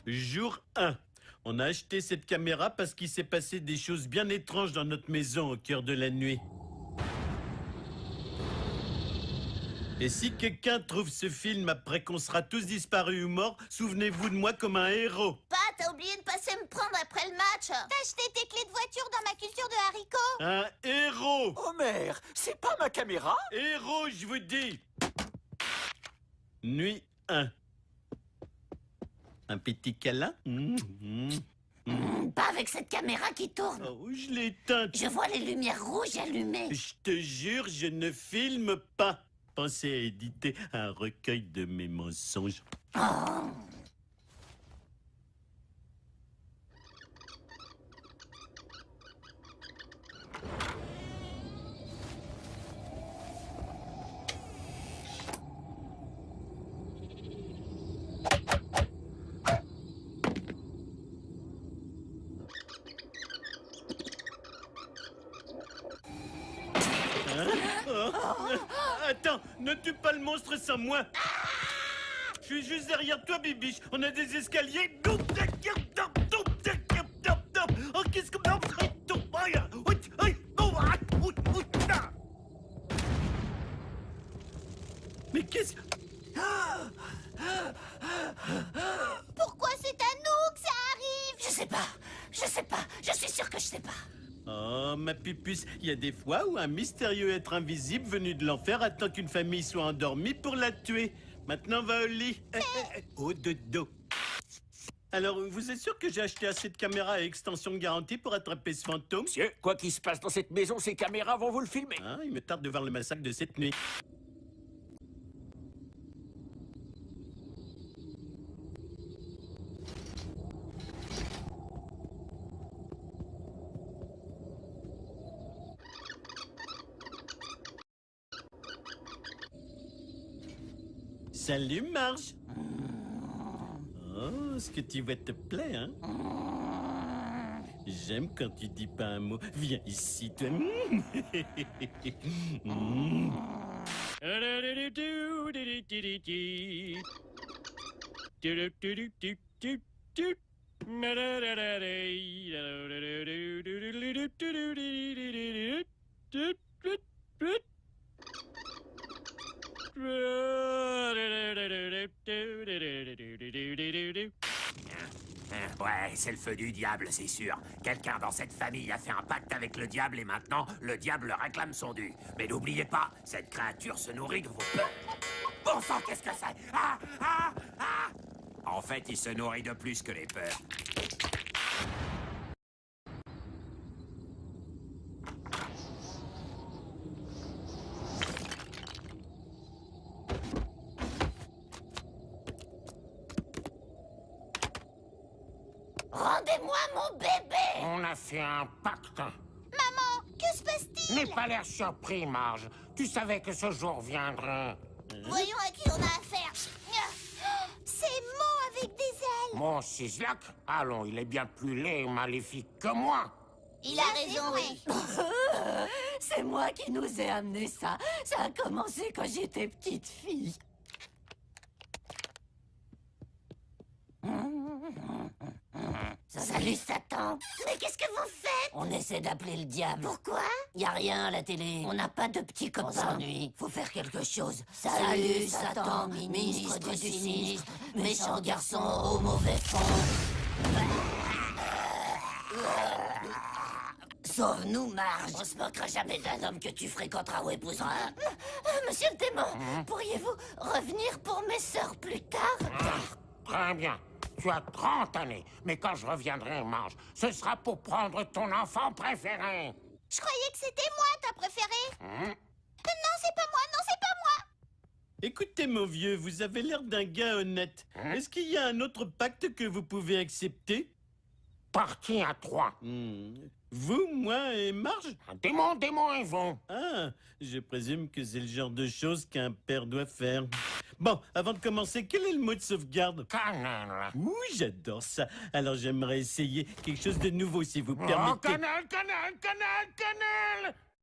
Jour 1. On a acheté cette caméra parce qu'il s'est passé des choses bien étranges dans notre maison au cœur de la nuit. Et si quelqu'un trouve ce film après qu'on sera tous disparus ou morts, souvenez-vous de moi comme un héros. Pa, t'as oublié de passer me prendre après le match. T'as acheté tes clés de voiture dans ma culture de haricots. Un héros. Homer, c'est pas ma caméra? Héros, je vous dis. Nuit 1. Un petit câlin. Pas avec cette caméra qui tourne. Oh, je l'ai éteinte. Je vois les lumières rouges allumées. Je te jure, je ne filme pas. Pensez à éditer un recueil de mes mensonges. Oh. Attends, ne tue pas le monstre sans moi. Je suis juste derrière toi, Bibiche. On a des escaliers. Oh, qu'est-ce que... Mais qu'est-ce... Pourquoi c'est à nous que ça arrive? Je sais pas, je suis sûr que je sais pas. Oh, ma pupuce, il y a des fois où un mystérieux être invisible venu de l'enfer attend qu'une famille soit endormie pour la tuer. Maintenant, va au lit. Au dodo. Alors, vous êtes sûr que j'ai acheté assez de caméras à extension de garantie pour attraper ce fantôme? Monsieur, quoi qu'il se passe dans cette maison, ces caméras vont vous le filmer. Ah, il me tarde de voir le massacre de cette nuit. Salut, Marge. Oh, ce que tu vois te plaît, hein? J'aime quand tu dis pas un mot. Viens ici, toi. Ouais, c'est le feu du diable, c'est sûr. Quelqu'un dans cette famille a fait un pacte avec le diable et maintenant, le diable réclame son dû. Mais n'oubliez pas, cette créature se nourrit de vos peurs. Bon sang, qu'est-ce que c'est? Ah, ah, ah! En fait, il se nourrit de plus que les peurs. Rendez-moi mon bébé. On a fait un pacte. Maman, que se passe-t-il? N'aie pas l'air surpris, Marge. Tu savais que ce jour viendrait. Voyons à qui on a affaire. C'est Mo avec des ailes. Mon Sislak, allons, il est bien plus laid et maléfique que moi. Il a raison, oui. C'est moi qui nous ai amené ça. Ça a commencé quand j'étais petite fille. Salut Satan. Mais qu'est-ce que vous faites? On essaie d'appeler le diable. Pourquoi? Y a rien à la télé. On n'a pas de petits copains. On s'ennuie. Faut faire quelque chose. Salut Satan, ministre du sinistre, méchant garçon au mauvais fond. Sauve-nous, Marge. On se moquera jamais d'un homme que tu fréquenteras ou épouseras. Monsieur le démon, pourriez-vous revenir pour mes sœurs plus tard? Très bien. Tu as 30 années. Mais quand je reviendrai, Marge, ce sera pour prendre ton enfant préféré. Je croyais que c'était moi ta préférée. Non, c'est pas moi, non, c'est pas moi. Écoutez, mon vieux, vous avez l'air d'un gars honnête. Est-ce qu'il y a un autre pacte que vous pouvez accepter? Parti à 3. Vous, moi et Marge? Démon et vous. Ah, je présume que c'est le genre de choses qu'un père doit faire. Bon, avant de commencer, quel est le mot de sauvegarde? Cannelle. Ouh, j'adore ça. Alors j'aimerais essayer quelque chose de nouveau, si vous Oh, permettez. cannelle.